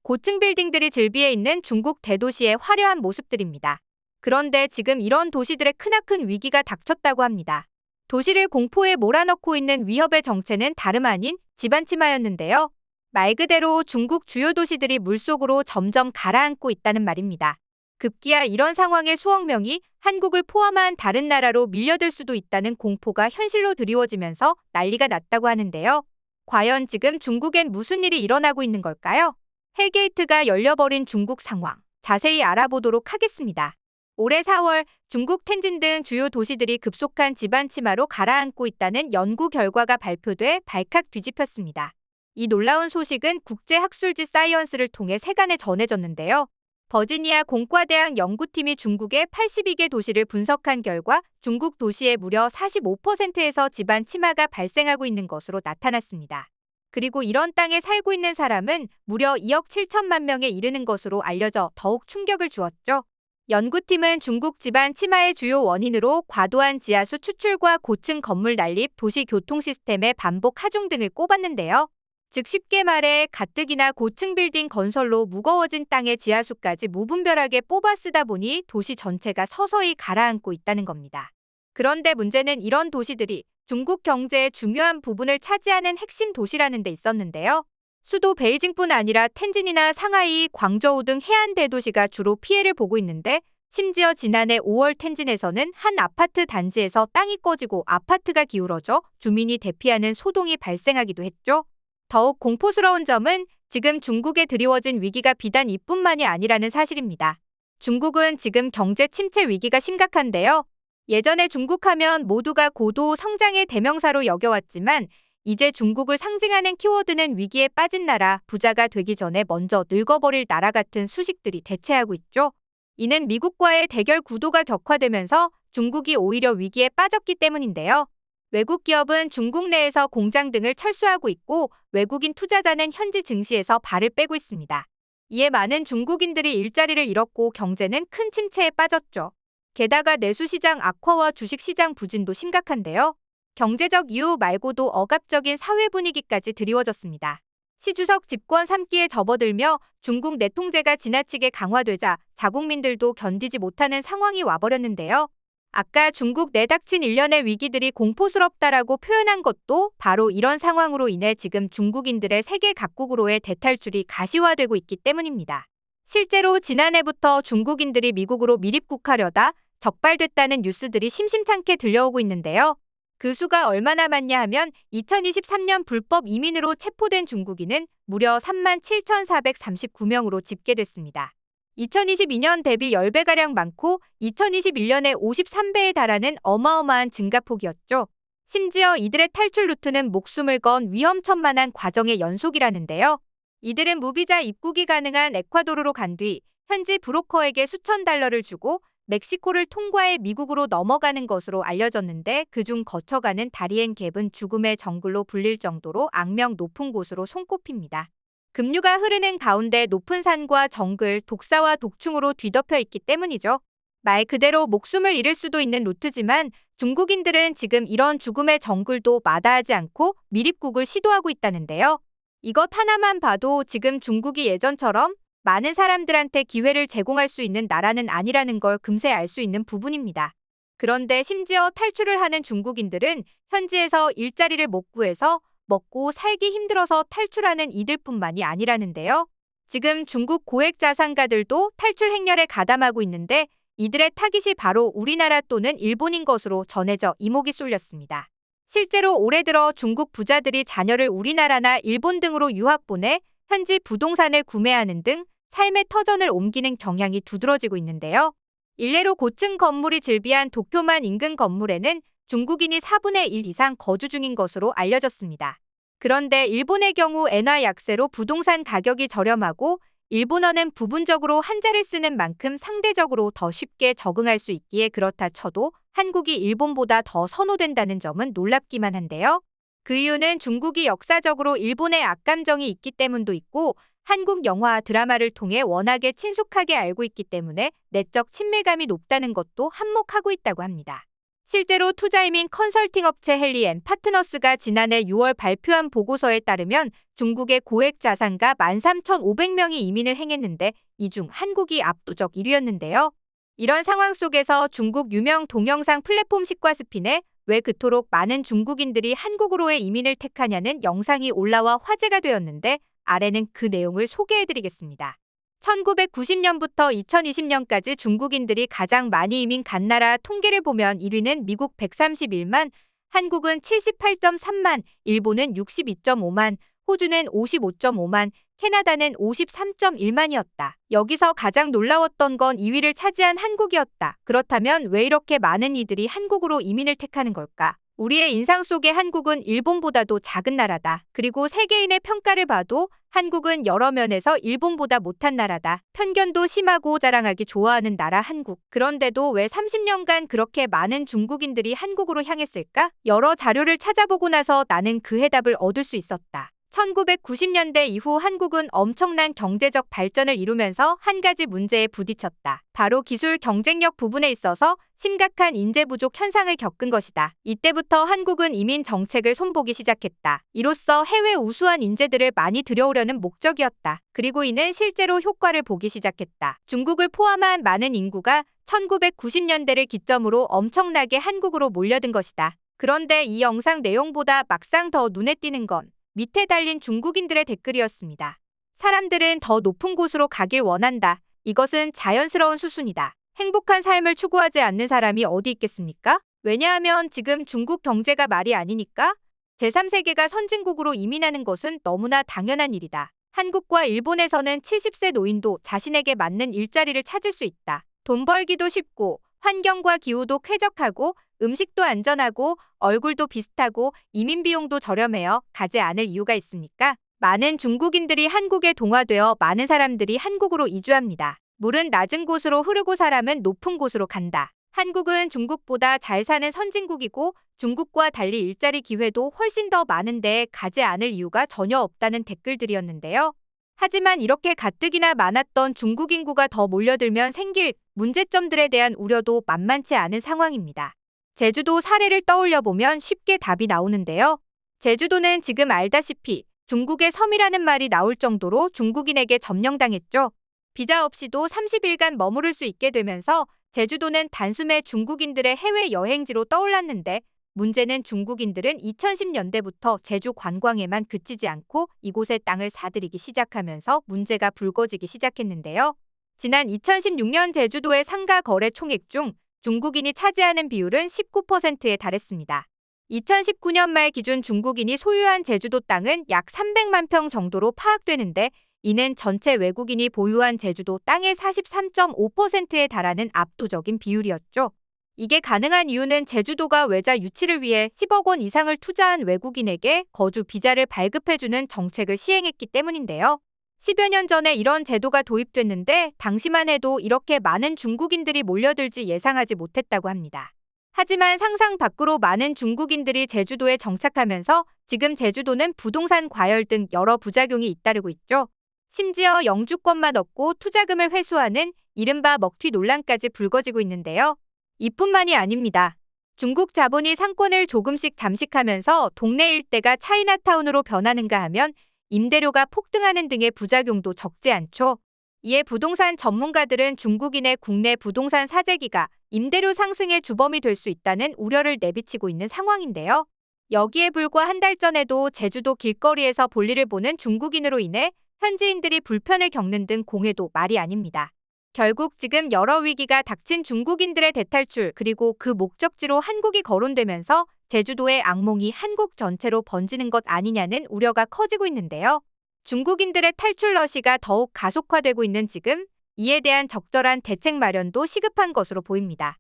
고층 빌딩들이 즐비해 있는 중국 대도시의 화려한 모습들입니다. 그런데 지금 이런 도시들의 크나큰 위기가 닥쳤다고 합니다. 도시를 공포에 몰아넣고 있는 위협의 정체는 다름 아닌 지반치마였는데요. 말 그대로 중국 주요 도시들이 물속으로 점점 가라앉고 있다는 말입니다. 급기야 이런 상황에 수억 명이 한국을 포함한 다른 나라로 밀려들 수도 있다는 공포가 현실로 드리워지면서 난리가 났다고 하는데요. 과연 지금 중국엔 무슨 일이 일어나고 있는 걸까요? 헬게이트가 열려버린 중국 상황, 자세히 알아보도록 하겠습니다. 올해 4월 중국 텐진 등 주요 도시들이 급속한 지반치마로 가라앉고 있다는 연구 결과가 발표돼 발칵 뒤집혔습니다. 이 놀라운 소식은 국제학술지 사이언스를 통해 세간에 전해졌는데요. 버지니아 공과대학 연구팀이 중국의 82개 도시를 분석한 결과 중국 도시의 무려 45%에서 지반치마가 발생하고 있는 것으로 나타났습니다. 그리고 이런 땅에 살고 있는 사람은 무려 2억 7천만 명에 이르는 것으로 알려져 더욱 충격을 주었죠. 연구팀은 중국 지반 치마의 주요 원인으로 과도한 지하수 추출과 고층 건물 난립, 도시 교통 시스템의 반복 하중 등을 꼽았는데요. 즉 쉽게 말해 가뜩이나 고층 빌딩 건설로 무거워진 땅의 지하수까지 무분별하게 뽑아 쓰다 보니 도시 전체가 서서히 가라앉고 있다는 겁니다. 그런데 문제는 이런 도시들이 중국 경제의 중요한 부분을 차지하는 핵심 도시라는 데 있었는데요. 수도 베이징뿐 아니라 텐진이나 상하이, 광저우 등 해안 대도시가 주로 피해를 보고 있는데 심지어 지난해 5월 텐진에서는 한 아파트 단지에서 땅이 꺼지고 아파트가 기울어져 주민이 대피하는 소동이 발생하기도 했죠. 더욱 공포스러운 점은 지금 중국에 드리워진 위기가 비단 이뿐만이 아니라는 사실입니다. 중국은 지금 경제 침체 위기가 심각한데요. 예전에 중국하면 모두가 고도 성장의 대명사로 여겨왔지만 이제 중국을 상징하는 키워드는 위기에 빠진 나라, 부자가 되기 전에 먼저 늙어버릴 나라 같은 수식들이 대체하고 있죠. 이는 미국과의 대결 구도가 격화되면서 중국이 오히려 위기에 빠졌기 때문인데요. 외국 기업은 중국 내에서 공장 등을 철수하고 있고 외국인 투자자는 현지 증시에서 발을 빼고 있습니다. 이에 많은 중국인들이 일자리를 잃었고 경제는 큰 침체에 빠졌죠. 게다가 내수시장 악화와 주식시장 부진도 심각한데요. 경제적 이유 말고도 억압적인 사회 분위기까지 드리워졌습니다. 시 주석 집권 3기에 접어들며 중국 내통제가 지나치게 강화되자 자국민들도 견디지 못하는 상황이 와버렸는데요. 아까 중국 내닥친 일련의 위기들이 공포스럽다라고 표현한 것도 바로 이런 상황으로 인해 지금 중국인들의 세계 각국으로의 대탈출이 가시화되고 있기 때문입니다. 실제로 지난해부터 중국인들이 미국으로 밀입국하려다 적발됐다는 뉴스들이 심심찮게 들려오고 있는데요. 그 수가 얼마나 많냐 하면 2023년 불법 이민으로 체포된 중국인은 무려 37,439명으로 집계됐습니다. 2022년 대비 10배가량 많고 2021년에 53배에 달하는 어마어마한 증가폭이었죠. 심지어 이들의 탈출 루트는 목숨을 건 위험천만한 과정의 연속이라는데요. 이들은 무비자 입국이 가능한 에콰도르로 간 뒤 현지 브로커에게 수천 달러를 주고 멕시코를 통과해 미국으로 넘어가는 것으로 알려졌는데 그중 거쳐가는 다리엔 갭은 죽음의 정글로 불릴 정도로 악명 높은 곳으로 손꼽힙니다. 급류가 흐르는 가운데 높은 산과 정글, 독사와 독충으로 뒤덮여 있기 때문이죠. 말 그대로 목숨을 잃을 수도 있는 루트지만 중국인들은 지금 이런 죽음의 정글도 마다하지 않고 밀입국을 시도하고 있다는데요. 이것 하나만 봐도 지금 중국이 예전처럼 많은 사람들한테 기회를 제공할 수 있는 나라는 아니라는 걸 금세 알 수 있는 부분입니다. 그런데 심지어 탈출을 하는 중국인들은 현지에서 일자리를 못 구해서 먹고 살기 힘들어서 탈출하는 이들뿐만이 아니라는데요. 지금 중국 고액 자산가들도 탈출 행렬에 가담하고 있는데 이들의 타깃이 바로 우리나라 또는 일본인 것으로 전해져 이목이 쏠렸습니다. 실제로 올해 들어 중국 부자들이 자녀를 우리나라나 일본 등으로 유학 보내 현지 부동산을 구매하는 등 삶의 터전을 옮기는 경향이 두드러지고 있는데요. 일례로 고층 건물이 즐비한 도쿄만 인근 건물에는 중국인이 4분의 1 이상 거주 중인 것으로 알려졌습니다. 그런데 일본의 경우 엔화 약세로 부동산 가격이 저렴하고 일본어는 부분적으로 한자를 쓰는 만큼 상대적으로 더 쉽게 적응할 수 있기에 그렇다 쳐도 한국이 일본보다 더 선호된다는 점은 놀랍기만 한데요. 그 이유는 중국이 역사적으로 일본에 악감정이 있기 때문도 있고 한국 영화, 드라마를 통해 워낙에 친숙하게 알고 있기 때문에 내적 친밀감이 높다는 것도 한몫하고 있다고 합니다. 실제로 투자이민 컨설팅 업체 헨리 앤 파트너스가 지난해 6월 발표한 보고서에 따르면 중국의 고액 자산가 13,500명이 이민을 행했는데 이 중 한국이 압도적 1위였는데요. 이런 상황 속에서 중국 유명 동영상 플랫폼 식과스핀에 왜 그토록 많은 중국인들이 한국으로의 이민을 택하냐는 영상이 올라와 화제가 되었는데 아래는 그 내용을 소개해드리겠습니다. 1990년부터 2020년까지 중국인들이 가장 많이 이민 간 나라 통계를 보면 1위는 미국 131만, 한국은 78.3만, 일본은 62.5만, 호주는 55.5만, 캐나다는 53.1만이었다. 여기서 가장 놀라웠던 건 2위를 차지한 한국이었다. 그렇다면 왜 이렇게 많은 이들이 한국으로 이민을 택하는 걸까? 우리의 인상 속에 한국은 일본보다도 작은 나라다. 그리고 세계인의 평가를 봐도 한국은 여러 면에서 일본보다 못한 나라다. 편견도 심하고 자랑하기 좋아하는 나라 한국. 그런데도 왜 30년간 그렇게 많은 중국인들이 한국으로 향했을까? 여러 자료를 찾아보고 나서 나는 그 해답을 얻을 수 있었다. 1990년대 이후 한국은 엄청난 경제적 발전을 이루면서 한 가지 문제에 부딪혔다. 바로 기술 경쟁력 부분에 있어서 심각한 인재 부족 현상을 겪은 것이다. 이때부터 한국은 이민 정책을 손보기 시작했다. 이로써 해외 우수한 인재들을 많이 들여오려는 목적이었다. 그리고 이는 실제로 효과를 보기 시작했다. 중국을 포함한 많은 인구가 1990년대를 기점으로 엄청나게 한국으로 몰려든 것이다. 그런데 이 영상 내용보다 막상 더 눈에 띄는 건 밑에 달린 중국인들의 댓글이었습니다. 사람들은 더 높은 곳으로 가길 원한다. 이것은 자연스러운 수순이다. 행복한 삶을 추구하지 않는 사람이 어디 있겠습니까? 왜냐하면 지금 중국 경제가 말이 아니니까. 제3세계가 선진국으로 이민하는 것은 너무나 당연한 일이다. 한국과 일본에서는 70세 노인도 자신에게 맞는 일자리를 찾을 수 있다. 돈 벌기도 쉽고 환경과 기후도 쾌적하고 음식도 안전하고 얼굴도 비슷하고 이민 비용도 저렴해요. 가지 않을 이유가 있습니까? 많은 중국인들이 한국에 동화되어 많은 사람들이 한국으로 이주합니다. 물은 낮은 곳으로 흐르고 사람은 높은 곳으로 간다. 한국은 중국보다 잘 사는 선진국이고 중국과 달리 일자리 기회도 훨씬 더 많은데 가지 않을 이유가 전혀 없다는 댓글들이었는데요. 하지만 이렇게 가뜩이나 많았던 중국 인구가 더 몰려들면 생길 문제점들에 대한 우려도 만만치 않은 상황입니다. 제주도 사례를 떠올려보면 쉽게 답이 나오는데요. 제주도는 지금 알다시피 중국의 섬이라는 말이 나올 정도로 중국인에게 점령당했죠. 비자 없이도 30일간 머무를 수 있게 되면서 제주도는 단숨에 중국인들의 해외 여행지로 떠올랐는데 문제는 중국인들은 2010년대부터 제주 관광에만 그치지 않고 이곳의 땅을 사들이기 시작하면서 문제가 불거지기 시작했는데요. 지난 2016년 제주도의 상가 거래 총액 중 중국인이 차지하는 비율은 19%에 달했습니다. 2019년 말 기준 중국인이 소유한 제주도 땅은 약 300만 평 정도로 파악되는데 이는 전체 외국인이 보유한 제주도 땅의 43.5%에 달하는 압도적인 비율이었죠. 이게 가능한 이유는 제주도가 외자 유치를 위해 10억 원 이상을 투자한 외국인에게 거주 비자를 발급해주는 정책을 시행했기 때문인데요. 10여 년 전에 이런 제도가 도입됐는데 당시만 해도 이렇게 많은 중국인들이 몰려들지 예상하지 못했다고 합니다. 하지만 상상 밖으로 많은 중국인들이 제주도에 정착하면서 지금 제주도는 부동산 과열 등 여러 부작용이 잇따르고 있죠. 심지어 영주권만 얻고 투자금을 회수하는 이른바 먹튀 논란까지 불거지고 있는데요. 이뿐만이 아닙니다. 중국 자본이 상권을 조금씩 잠식하면서 동네 일대가 차이나타운으로 변하는가 하면 임대료가 폭등하는 등의 부작용도 적지 않죠. 이에 부동산 전문가들은 중국인의 국내 부동산 사재기가 임대료 상승의 주범이 될 수 있다는 우려를 내비치고 있는 상황인데요. 여기에 불과 한 달 전에도 제주도 길거리에서 볼일을 보는 중국인으로 인해 현지인들이 불편을 겪는 등 공해도 말이 아닙니다. 결국 지금 여러 위기가 닥친 중국인들의 대탈출 그리고 그 목적지로 한국이 거론되면서 제주도의 악몽이 한국 전체로 번지는 것 아니냐는 우려가 커지고 있는데요. 중국인들의 탈출 러시가 더욱 가속화되고 있는 지금 이에 대한 적절한 대책 마련도 시급한 것으로 보입니다.